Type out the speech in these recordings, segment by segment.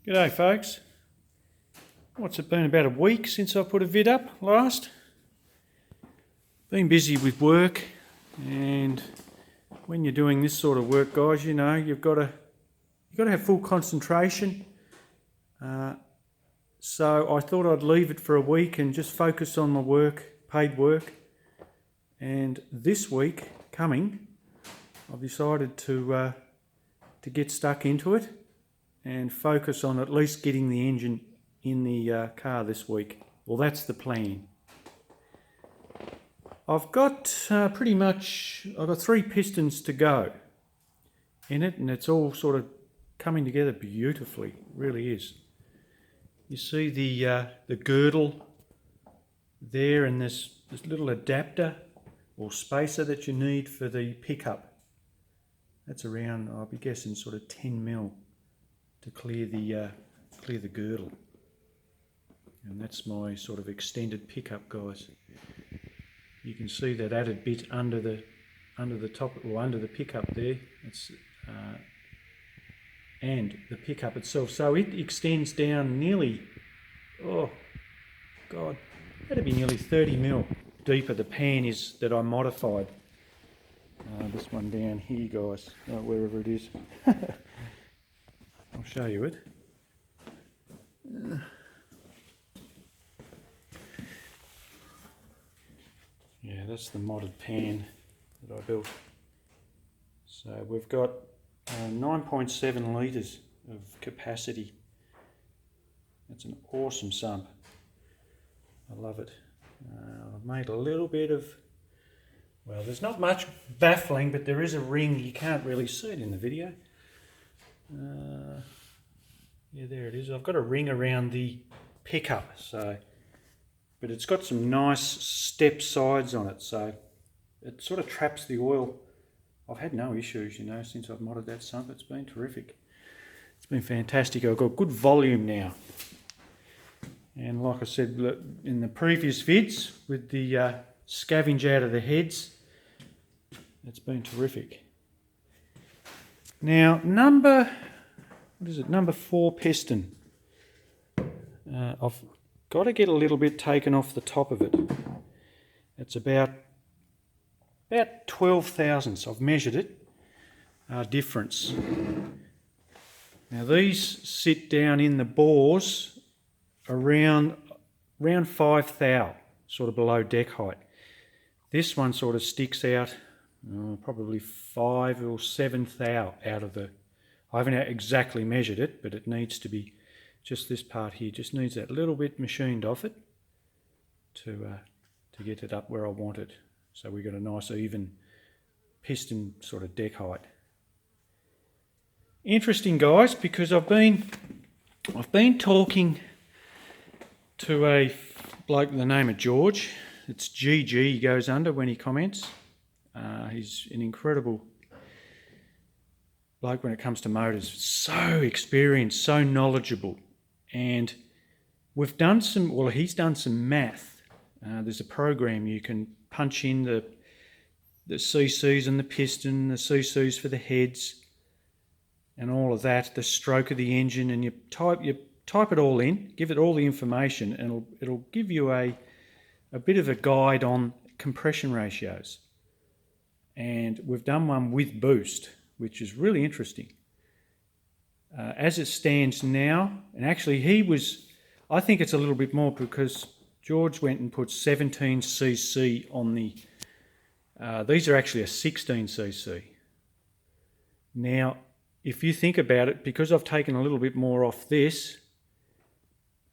G'day folks. What's it been, about a week since I put a vid up last? Been busy with work, and when you're doing this sort of work, guys, you know, you've got to have full concentration. So I thought I'd leave it for a week and just focus on my work, paid work. And this week coming, I've decided to get stuck into it and focus on at least getting the engine in the car this week. Well, that's the plan. I've got I've got 3 pistons to go in it, and it's all sort of coming together beautifully. It really is. You see the girdle there, and this little adapter or spacer that you need for the pickup. That's around, I'll be guessing, sort of 10 mil to clear the girdle. And that's my sort of extended pickup, guys. You can see that added bit under the top, or under the pickup there. It's and the pickup itself. So it extends down nearly, oh God, that'd be nearly 30 mil deeper. The pan is that I modified. This one down here, guys, wherever it is. I'll show you it. Yeah, that's the modded pan that I built. So we've got 9.7 litres of capacity. That's an awesome sump. I love it. I've made a little bit of, well, there's not much baffling, but there is a ring. You can't really see it in the video. Yeah, there it is. I've got a ring around the pickup, so, but it's got some nice step sides on it, so it sort of traps the oil. I've had no issues, you know, since I've modded that sump. It's been terrific. It's been fantastic. I've got good volume now. And like I said in the previous vids, with the scavenge out of the heads, it's been terrific. Now, number 4 piston. I've got to get a little bit taken off the top of it. It's about 12 thousandths. I've measured it. Difference. Now these sit down in the bores around 5 thou, sort of below deck height. This one sort of sticks out probably 5 or 7 thou out of the. I haven't exactly measured it, but it needs to be, just this part here just needs that little bit machined off it to get it up where I want it. So we've got a nice even piston sort of deck height. Interesting, guys, because I've been talking to a bloke with the name of George. It's GG he goes under when he comments. He's an incredible bloke when it comes to motors. So experienced, so knowledgeable. And we've done some, well, he's done some math. There's a program you can punch in the CCs and the piston, the CCs for the heads, and all of that, the stroke of the engine, and you type it all in, give it all the information, and it'll give you a bit of a guide on compression ratios. And we've done one with boost, which is really interesting. As it stands now, and actually I think it's a little bit more, because George went and put 17cc on the, these are actually a 16cc. Now, if you think about it, because I've taken a little bit more off this,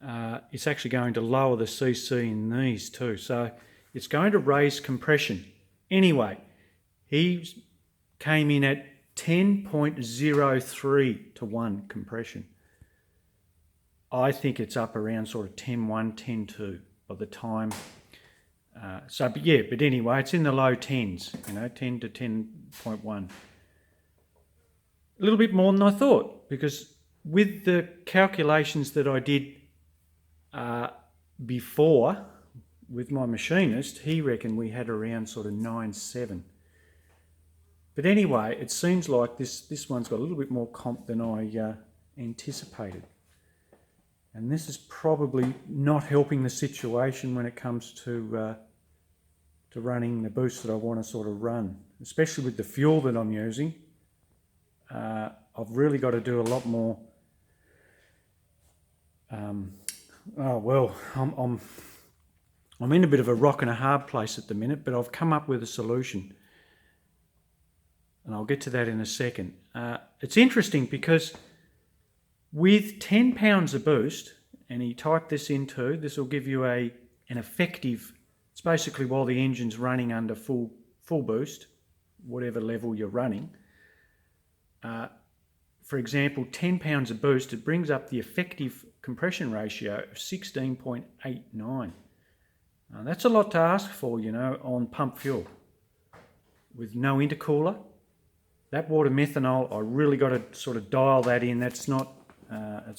it's actually going to lower the cc in these too. So it's going to raise compression. Anyway, he came in at 10.03 to 1 compression. I think it's up around sort of 10.1, 10.2 by the time. But anyway, it's in the low 10s, you know, 10 to 10.1. A little bit more than I thought, because with the calculations that I did before with my machinist, he reckoned we had around sort of 9.7. But anyway, it seems like this one's got a little bit more comp than I anticipated. And this is probably not helping the situation when it comes to running the boost that I want to sort of run, especially with the fuel that I'm using. I've really got to do a lot more. I'm in a bit of a rock and a hard place at the minute, but I've come up with a solution, and I'll get to that in a second. It's interesting because with 10 pounds of boost, and you type this into, this will give you an effective. It's basically while the engine's running under full boost, whatever level you're running. For example, 10 pounds of boost, it brings up the effective compression ratio of 16.89. That's a lot to ask for, you know, on pump fuel. With no intercooler, that water methanol, I really got to sort of dial that in. That's not, I'm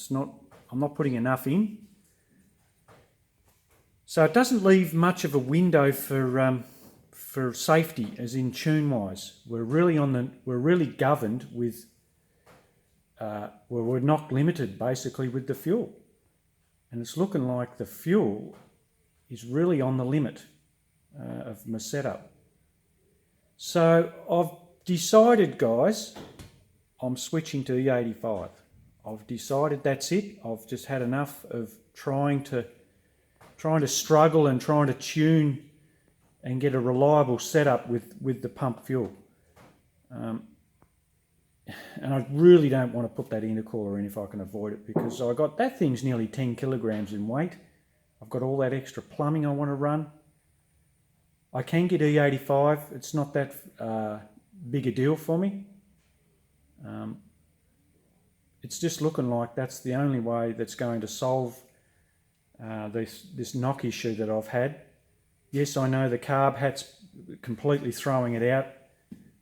not putting enough in. So it doesn't leave much of a window for safety, as in tune-wise. We're really governed with, we're not limited basically with the fuel. And it's looking like the fuel is really on the limit of my setup. So I've decided, guys, I'm switching to E85. I've decided that's it. I've just had enough of trying to struggle and trying to tune and get a reliable setup with the pump fuel. And I really don't want to put that intercooler in if I can avoid it, because I got that thing's nearly 10 kilograms in weight. I've got all that extra plumbing I want to run. I can get E85. It's not that big a deal for me. It's just looking like that's the only way that's going to solve this knock issue that I've had. Yes, I know the carb hat's completely throwing it out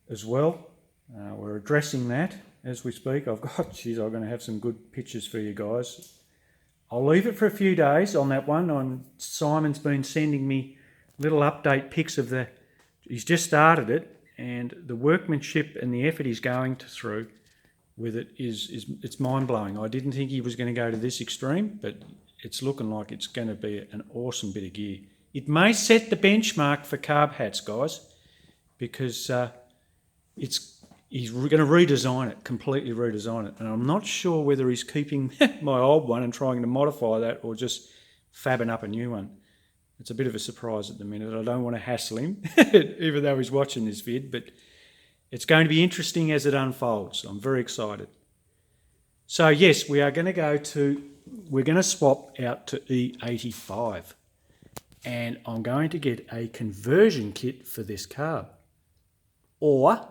as well. We're addressing that as we speak. I'm going to have some good pictures for you guys. I'll leave it for a few days on that one. Simon's been sending me little update pics of he's just started it, and the workmanship and the effort he's going through with it it's mind-blowing. I didn't think he was going to go to this extreme, but it's looking like it's going to be an awesome bit of gear. It may set the benchmark for carb hats, guys, because he's going to redesign it, completely redesign it. And I'm not sure whether he's keeping my old one and trying to modify that or just fabbing up a new one. It's a bit of a surprise at the minute. I don't want to hassle him, even though he's watching this vid, but it's going to be interesting as it unfolds. I'm very excited. So yes, we're going to swap out to E85. And I'm going to get a conversion kit for this carb. Or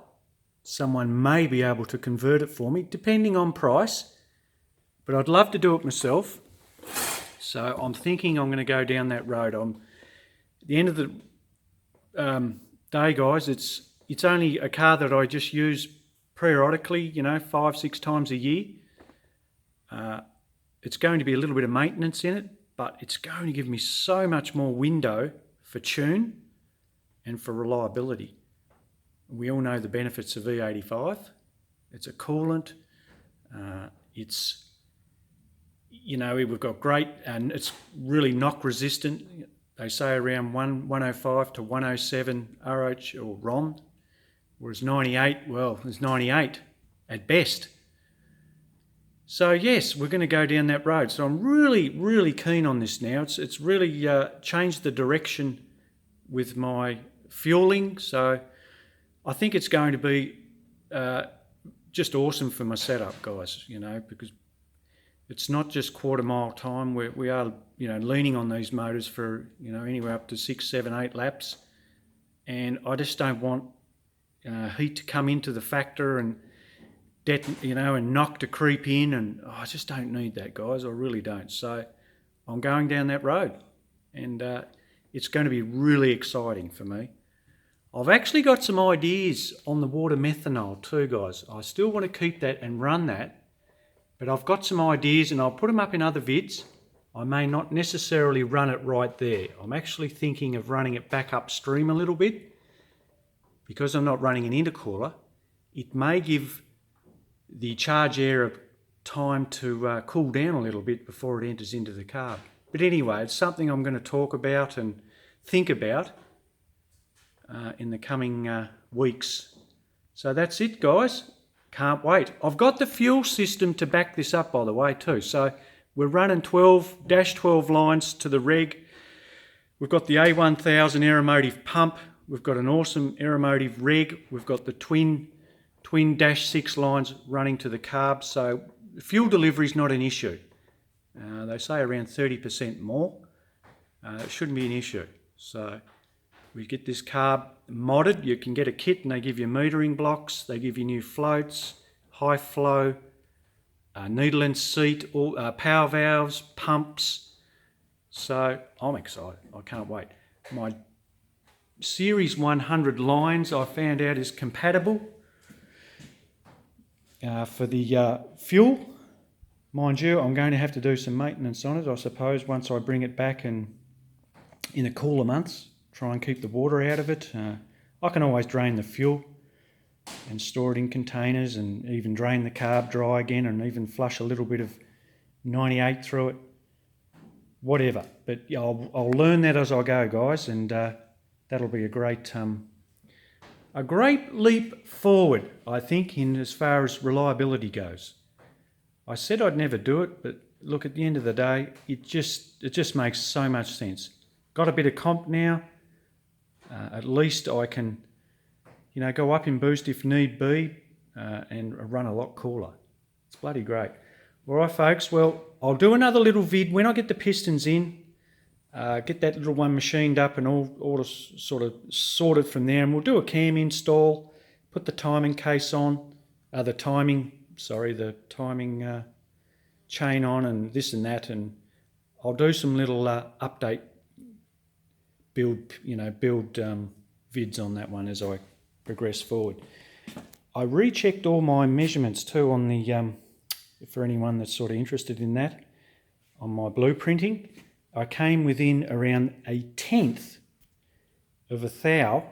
someone may be able to convert it for me, depending on price. But I'd love to do it myself. So I'm thinking I'm going to go down that road. At the end of the day, guys, it's only a car that I just use periodically, 5-6 times a year. It's going to be a little bit of maintenance in it, but it's going to give me so much more window for tune and for reliability. We all know the benefits of E85. It's a coolant. We've got great, and it's really knock resistant. They say around 105 to 107 RH or RON, whereas 98, well, it's 98 at best. So yes, we're going to go down that road. So I'm really, really keen on this now. It's really changed the direction with my fueling. So I think it's going to be just awesome for my setup, guys, because it's not just quarter mile time. We are, leaning on these motors for, anywhere up to 6, 7, 8 laps. And I just don't want heat to come into the factor and and knock to creep in, and I just don't need that, guys. I really don't. So I'm going down that road, and it's going to be really exciting for me. I've actually got some ideas on the water methanol too, guys. I still want to keep that and run that, but I've got some ideas, and I'll put them up in other vids. I may not necessarily run it right there. I'm actually thinking of running it back upstream a little bit. Because I'm not running an intercooler, it may give the charge air time to cool down a little bit before it enters into the carb. But anyway, it's something I'm going to talk about and think about in the coming weeks. So that's it, guys. Can't wait. I've got the fuel system to back this up, by the way, too. So we're running 12 lines to the reg. We've got the A1000 Aeromotive pump. We've got an awesome Aeromotive reg. We've got the twin -6 lines running to the carb. So fuel delivery is not an issue. They say around 30% more. It shouldn't be an issue. So we get this carb modded. You can get a kit and they give you metering blocks. They give you new floats, high flow, needle and seat, all, power valves, pumps. So I'm excited. I can't wait. My Series 100 lines I found out is compatible for the fuel. Mind you, I'm going to have to do some maintenance on it, I suppose, once I bring it back and in the cooler months. Try and keep the water out of it. I can always drain the fuel and store it in containers and even drain the carb dry again and even flush a little bit of 98 through it. Whatever. But yeah, I'll learn that as I go, guys, and that'll be a great leap forward, I think, in as far as reliability goes. I said I'd never do it, but look, at the end of the day, it just makes so much sense. Got a bit of comp now. At least I can, go up in boost if need be and run a lot cooler. It's bloody great. All right, folks. Well, I'll do another little vid when I get the pistons in, get that little one machined up and all sort of sorted from there, and we'll do a cam install, put the timing case on, the timing chain on, and this and that, and I'll do some little update build vids on that one as I progress forward. I rechecked all my measurements too on the for anyone that's sort of interested in that, on my blueprinting. I came within around 1/10 of a thou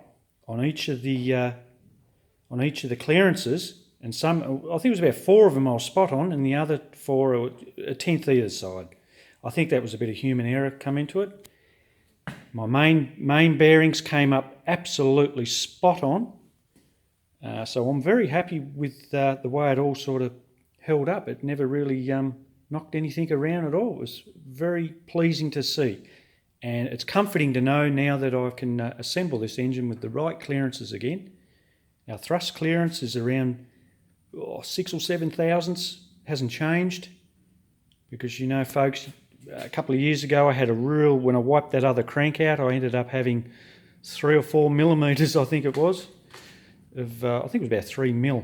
on each of the clearances, and some, I think it was about 4 of them I was spot on, and the other 4 are 1/10 either side. I think that was a bit of human error come into it. My main bearings came up absolutely spot on, so I'm very happy with the way it all sort of held up. It never really knocked anything around at all. It was very pleasing to see, and it's comforting to know now that I can assemble this engine with the right clearances again. Our thrust clearance is around 6 or 7 thousandths, hasn't changed, because folks, a couple of years ago I had when I wiped that other crank out, I ended up having 3 or 4 millimetres, I think it was, I think it was about 3 mil,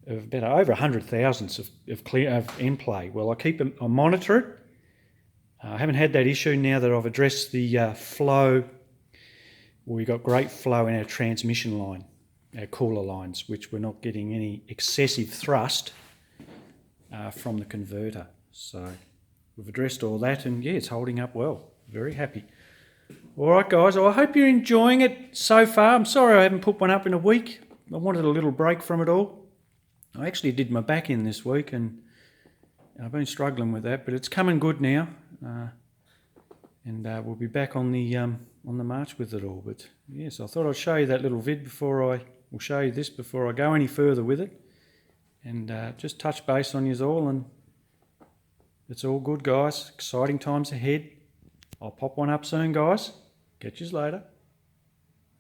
of about over 100 thousandths of end play. Well, I monitor it. I haven't had that issue now that I've addressed the flow. We got great flow in our transmission line, our cooler lines, which we're not getting any excessive thrust from the converter. So we've addressed all that, and yeah, it's holding up well. Very happy. All right, guys, well, I hope you're enjoying it so far. I'm sorry I haven't put one up in a week. I wanted a little break from it all. I actually did my back in this week, and I've been struggling with that, but it's coming good now, and we'll be back on the march with it all. But yes, I thought I'd show you that little vid before we'll show you this before I go any further with it, and just touch base on you all, and it's all good, guys. Exciting times ahead. I'll pop one up soon, guys. Catch you later.